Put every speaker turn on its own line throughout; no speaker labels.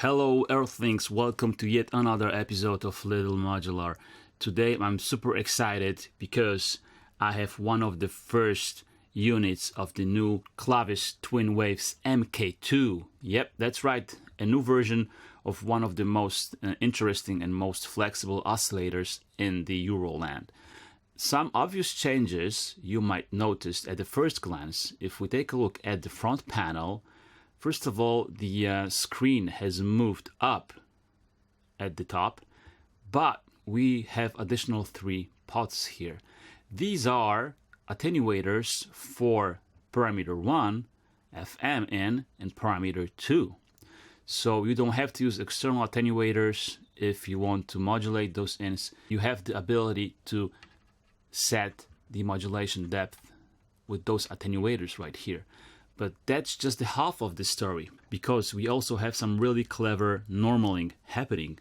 Hello Earthlings, welcome to yet another episode of Little Modular. Today I'm super excited because I have one of the first units of the new KLAVIS Twin WAVES MK2. Yep, that's right, a new version of one of the most interesting and most flexible oscillators in the Euroland. Some obvious changes you might notice at the first glance. If we take a look at the front panel, first of all, the screen has moved up at the top, but we have additional 3 pots here. These are attenuators for parameter 1, FM in, and parameter 2. So you don't have to use external attenuators if you want to modulate those ins. You have the ability to set the modulation depth with those attenuators right here. But that's just the half of the story, because we also have some really clever normaling happening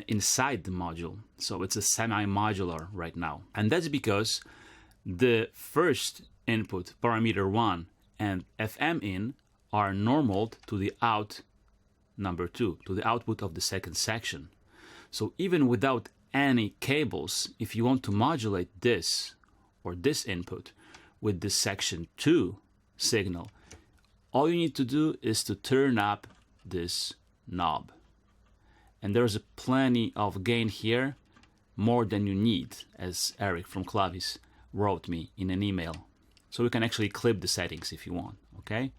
inside the module. So it's a semi-modular right now. And that's because the first input, parameter 1 and FM in, are normaled to the out number 2, to the output of the second section. So even without any cables, if you want to modulate this or this input with the section 2 signal, all you need to do is to turn up this knob. And there's plenty of gain here, more than you need, as Eric from KLAVIS wrote me in an email. So you can actually clip the settings if you want, okay?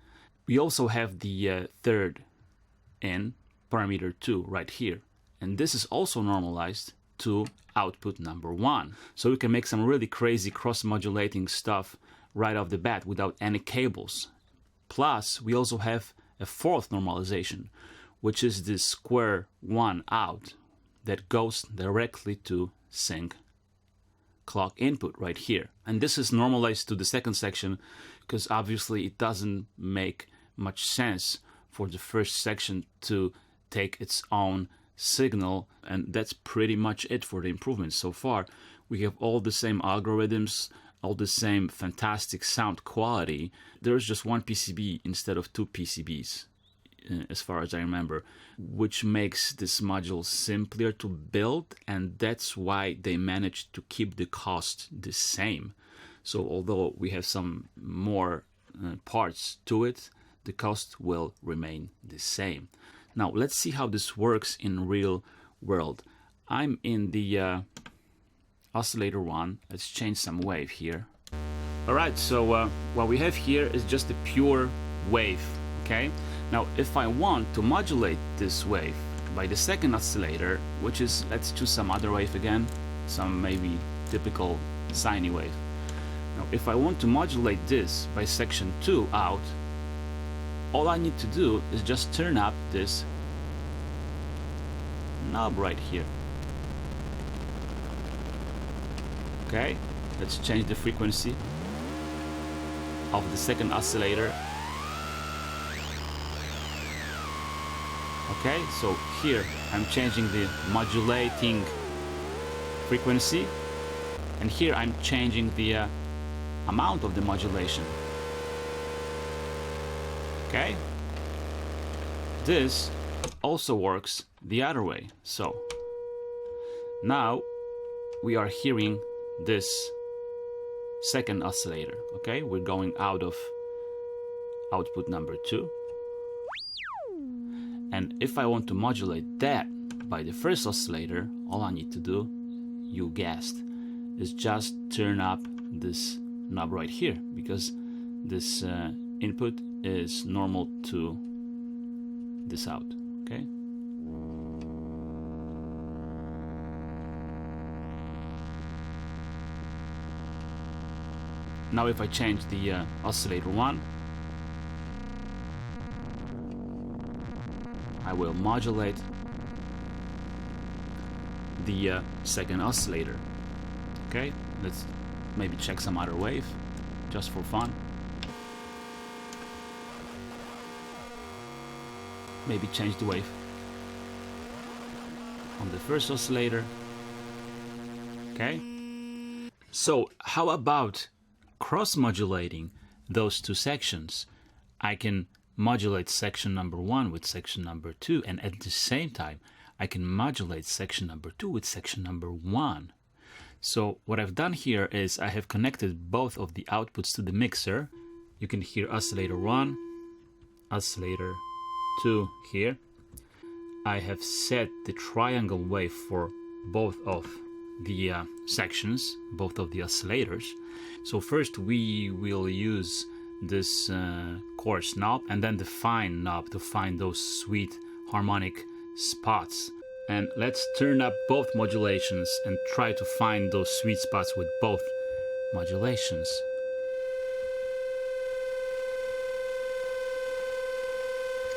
We also have the third in, parameter 2, right here. And this is also normalized to output number 1. So we can make some really crazy cross-modulating stuff right off the bat without any cables. Plus, we also have a fourth normalization, which is this square 1 out that goes directly to sync clock input right here. And this is normalized to the second section because obviously it doesn't make much sense for the first section to take its own signal, and that's pretty much it for the improvements so far. We have all the same algorithms, all the same fantastic sound quality. There's just one PCB instead of 2 PCBs, as far as I remember, which makes this module simpler to build, and that's why they managed to keep the cost the same. So although we have some more parts to it, the cost will remain the same. Now let's see how this works in real world. I'm in the Oscillator 1. Let's change some wave here. Alright, so what we have here is just a pure wave, okay? Now if I want to modulate this wave by the second oscillator, which is, let's choose some other wave again, some maybe typical sine wave. Now if I want to modulate this by section 2 out, all I need to do is just turn up this knob right here. Okay, let's change the frequency of the second oscillator. Okay, so here I'm changing the modulating frequency, and here I'm changing the amount of the modulation. Okay, this also works the other way. So now we are hearing this second oscillator. Okay, we're going out of output number 2, and if I want to modulate that by the first oscillator, all I need to do, you guessed, is just turn up this knob right here, because this input is normal to this out. Okay, now if I change the oscillator 1, I will modulate the second oscillator. Okay, let's maybe check some other wave just for fun. Maybe change the wave on the first oscillator. Okay, so how about cross-modulating those two sections? I can modulate section number 1 with section number 2, and at the same time I can modulate section number 2 with section number 1. So what I've done here is I have connected both of the outputs to the mixer. You can hear oscillator 1, oscillator 2 here. I have set the triangle wave for both of the sections, both of the oscillators. So first we will use this coarse knob and then the fine knob to find those sweet harmonic spots. And let's turn up both modulations and try to find those sweet spots with both modulations.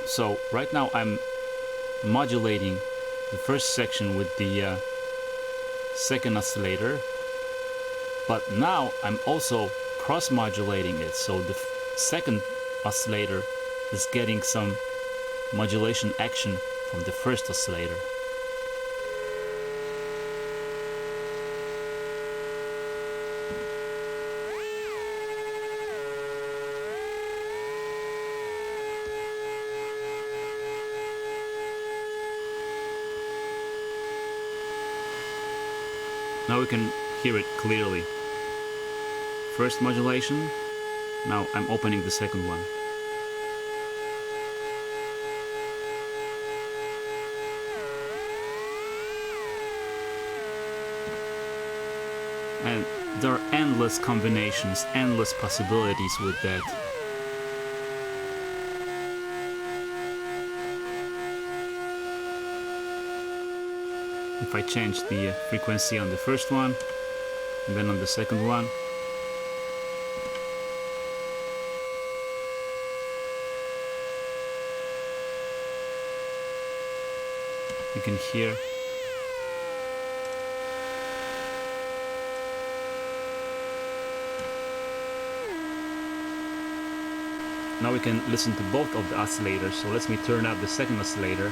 So right now I'm modulating the first section with the second oscillator, but now I'm also cross-modulating it, so the second oscillator is getting some modulation action from the first oscillator. Now we can hear it clearly. First modulation, now I'm opening the second one. And there are endless combinations, endless possibilities with that. If I change the frequency on the first one and then on the second one, you can hear now we can listen to both of the oscillators. So let me turn up the second oscillator.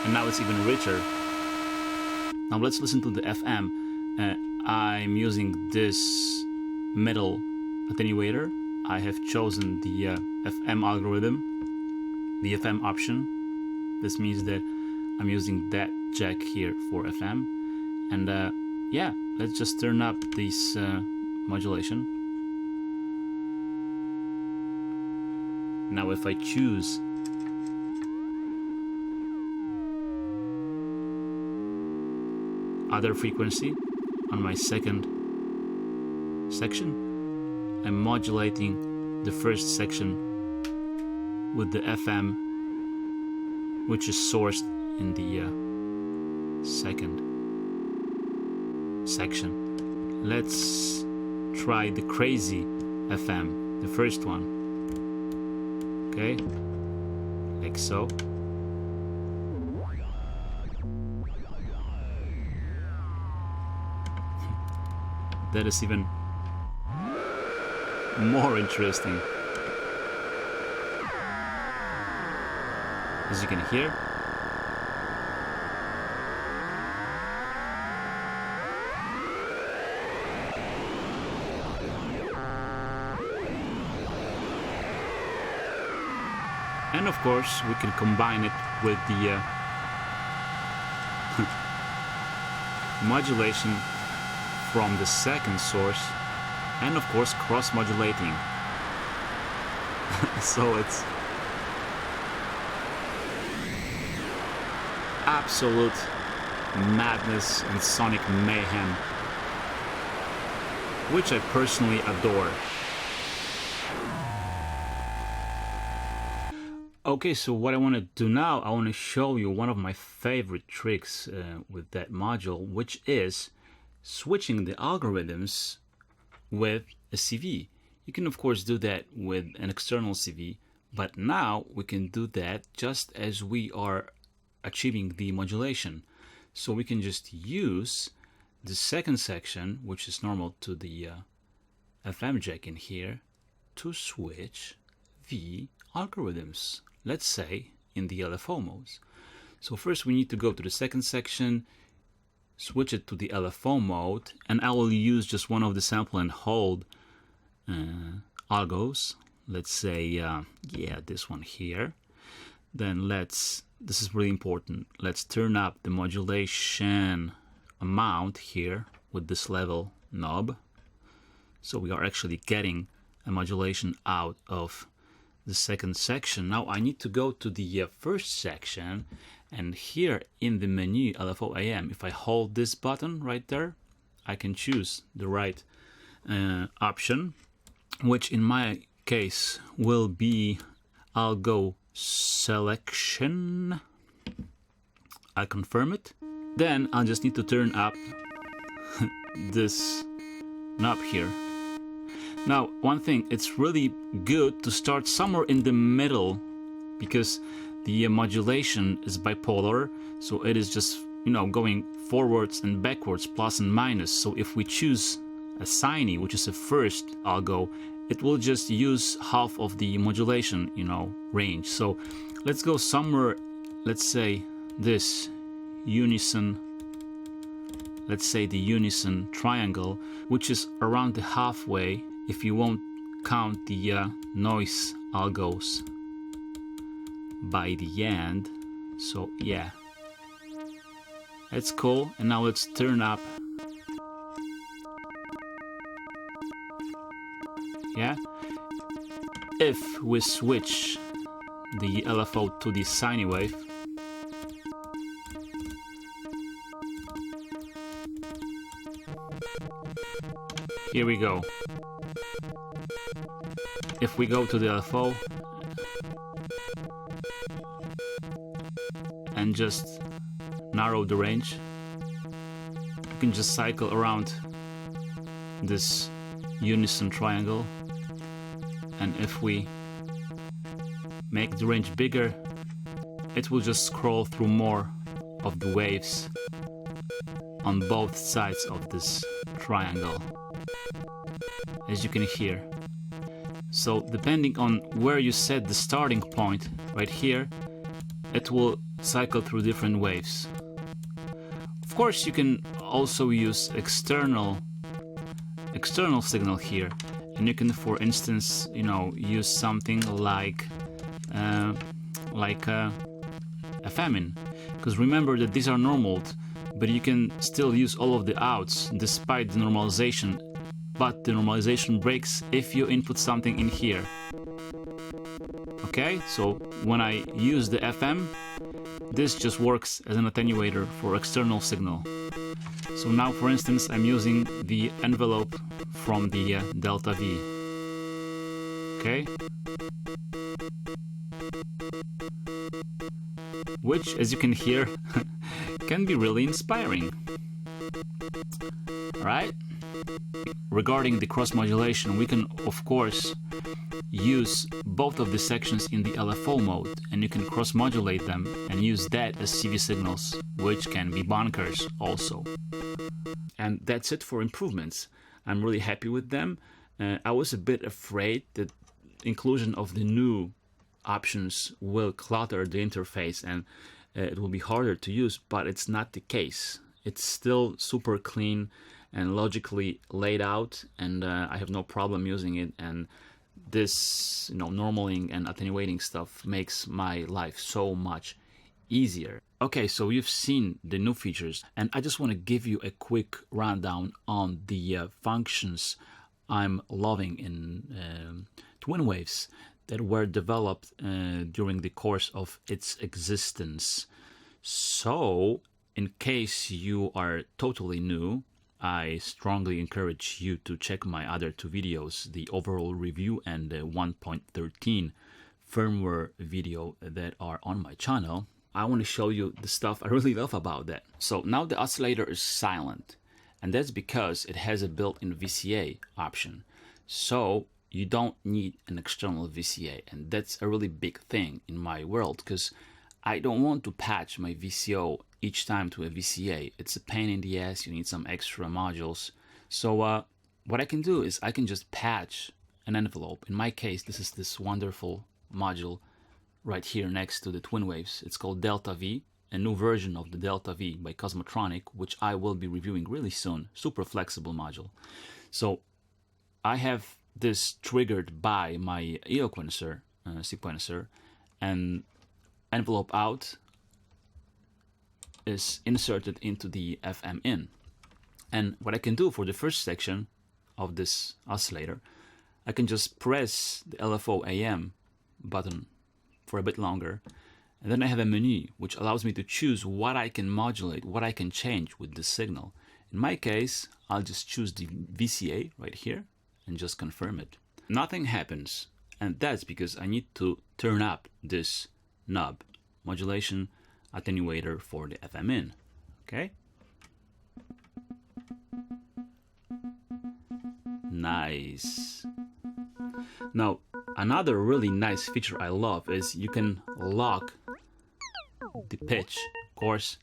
And now it's even richer. Now let's listen to the FM. I'm using this middle attenuator. I have chosen the FM algorithm, the FM option. This means that I'm using that jack here for FM. And yeah, let's just turn up this modulation. Now if I choose other frequency on my second section, I'm modulating the first section with the FM, which is sourced in the second section. Let's try the crazy FM, the first one. Okay, like so. That is even more interesting. As you can hear, and of course we can combine it with the modulation from the second source, and of course cross-modulating. So it's absolute madness and sonic mayhem, which I personally adore. Okay, so what I want to do now, I want to show you one of my favorite tricks with that module, which is switching the algorithms with a CV. You can of course do that with an external CV, but now we can do that just as we are achieving the modulation. So we can just use the second section, which is normal to the FM jack in here, to switch the algorithms, let's say in the LFO modes. So first we need to go to the second section, switch it to the LFO mode, and I will use just one of the sample and hold algos. Let's say, yeah, this one here. Then this is really important, let's turn up the modulation amount here with this level knob. So we are actually getting a modulation out of the second section. Now I need to go to the first section, and here in the menu LFO AM, if I hold this button right there, I can choose the right option, which in my case will be algo selection. I confirm it. Then I'll just need to turn up this knob here. Now, one thing, it's really good to start somewhere in the middle, because the modulation is bipolar, so it is just, you know, going forwards and backwards, plus and minus. So if we choose a sine, which is the first algo, it will just use half of the modulation, you know, range. So let's go somewhere, let's say this unison, let's say the unison triangle, which is around the halfway if you won't count the noise algos by the end. So yeah, that's cool. And now let's turn up. Yeah, if we switch the LFO to the sine wave, here we go. If we go to the LFO and just narrow the range, you can just cycle around this unison triangle, and if we make the range bigger, it will just scroll through more of the waves on both sides of this triangle, as you can hear. So depending on where you set the starting point, right here, it will cycle through different waves. Of course, you can also use external signal here, and you can, for instance, you know, use something like a famine, because remember that these are normaled, but you can still use all of the outs despite the normalization, but the normalization breaks if you input something in here. Okay, so when I use the FM, this just works as an attenuator for external signal. So now, for instance, I'm using the envelope from the delta V. Okay, which, as you can hear, can be really inspiring. All right. Regarding the cross modulation, we can of course use both of the sections in the LFO mode, and you can cross modulate them and use that as CV signals, which can be bonkers also. And that's it for improvements. I'm really happy with them. I was a bit afraid that inclusion of the new options will clutter the interface and it will be harder to use, but it's not the case. It's still super clean and logically laid out, and I have no problem using it. And this, you know, normaling and attenuating stuff makes my life so much easier. Okay, so you've seen the new features, and I just want to give you a quick rundown on the functions I'm loving in Twin Waves that were developed during the course of its existence. So, in case you are totally new, I strongly encourage you to check my other two videos, the overall review and the 1.13 firmware video that are on my channel. I want to show you the stuff I really love about that. So now the oscillator is silent, and that's because it has a built-in VCA option. So you don't need an external VCA, and that's a really big thing in my world, because I don't want to patch my VCO each time to a VCA. It's a pain in the ass, you need some extra modules. So what I can do is I can just patch an envelope. In my case, this is this wonderful module right here next to the Twin Waves. It's called Delta V, a new version of the Delta V by Cosmotronic, which I will be reviewing really soon. Super flexible module. So I have this triggered by my sequencer, and envelope out is inserted into the FM in. And what I can do for the first section of this oscillator, I can just press the LFO AM button for a bit longer, and then I have a menu which allows me to choose what I can modulate, what I can change with this signal. In my case, I'll just choose the VCA right here and just confirm it. Nothing happens, and that's because I need to turn up this knob, modulation attenuator for the FM in. Okay? Nice. Now, another really nice feature I love is you can lock the pitch, coarse,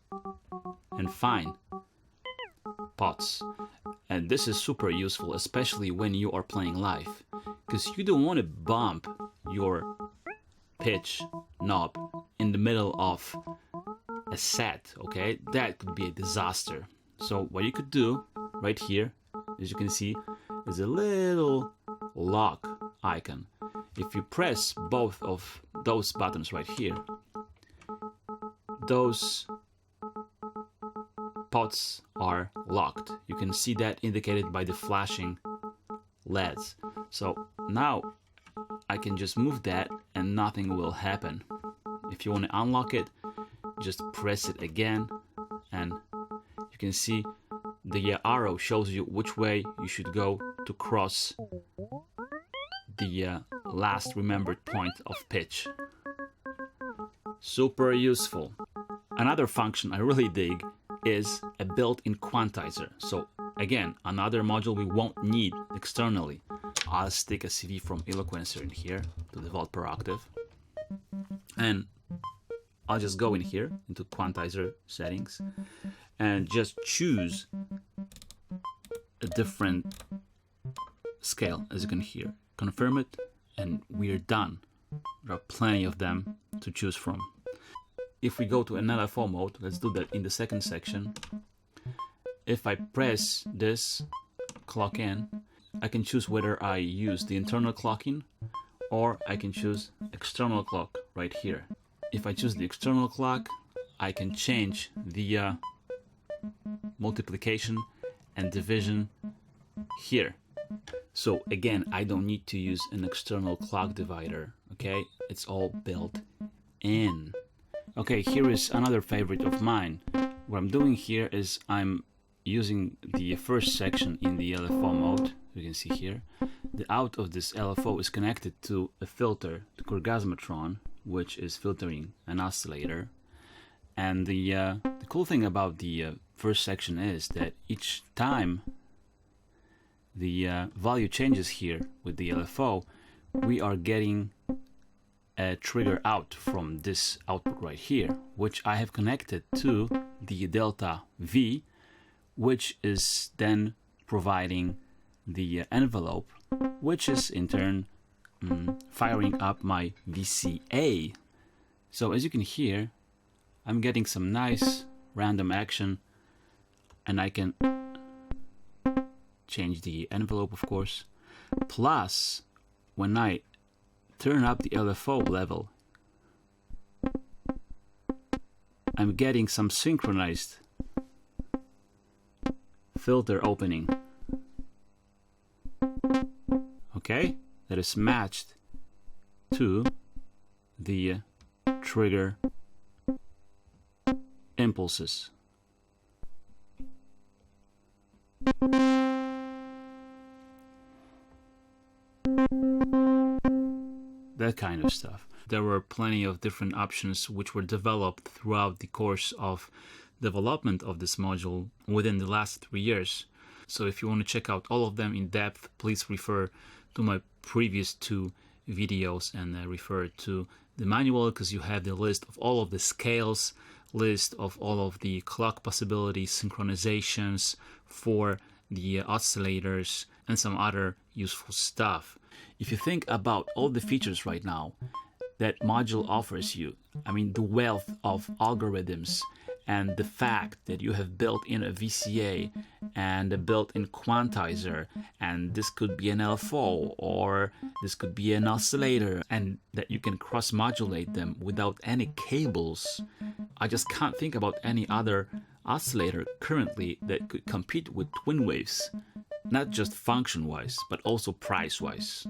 and fine pots. And this is super useful, especially when you are playing live, because you don't want to bump your pitch knob in the middle of a set, okay? That could be a disaster. So what you could do right here, as you can see, is a little lock icon. If you press both of those buttons right here, those pots are locked. You can see that indicated by the flashing LEDs. So now I can just move that and nothing will happen. If you want to unlock it, just press it again, and you can see the arrow shows you which way you should go to cross the last remembered point of pitch. Super useful. Another function I really dig is a built-in quantizer. So again, another module we won't need externally. I'll stick a CV from Eloquencer in here to default per octave, and I'll just go in here into quantizer settings and just choose a different scale, as you can hear. Confirm it, and we're done. There are plenty of them to choose from. If we go to an LFO mode, let's do that in the second section. If I press this clock in, I can choose whether I use the internal clocking or I can choose external clock right here. If I choose the external clock, I can change the multiplication and division here. So again, I don't need to use an external clock divider, okay? It's all built in. Okay, here is another favorite of mine. What I'm doing here is I'm using the first section in the LFO mode. You can see here. The out of this LFO is connected to a filter, the Orgasmatron, which is filtering an oscillator. And the cool thing about the first section is that each time the value changes here with the LFO, we are getting a trigger out from this output right here, which I have connected to the delta V, which is then providing the envelope, which is in turn firing up my VCA. So as you can hear, I'm getting some nice random action, and I can change the envelope, of course. Plus, when I turn up the LFO level, I'm getting some synchronized filter opening. Okay, that is matched to the trigger impulses. That kind of stuff. There were plenty of different options which were developed throughout the course of development of this module within the last 3 years. So if you want to check out all of them in depth, please refer to my previous 2 videos and refer to the manual, because you have the list of all of the scales, list of all of the clock possibilities, synchronizations for the oscillators, and some other useful stuff. If you think about all the features right now that module offers you, I mean the wealth of algorithms and the fact that you have built in a VCA and a built-in quantizer, and this could be an LFO or this could be an oscillator, and that you can cross-modulate them without any cables. I just can't think about any other oscillator currently that could compete with twin waves, not just function-wise, but also price-wise.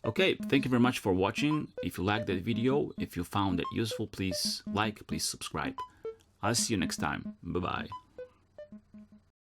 Okay, thank you very much for watching. If you liked that video, if you found it useful, please like, please subscribe. I'll see you next time. Bye-bye.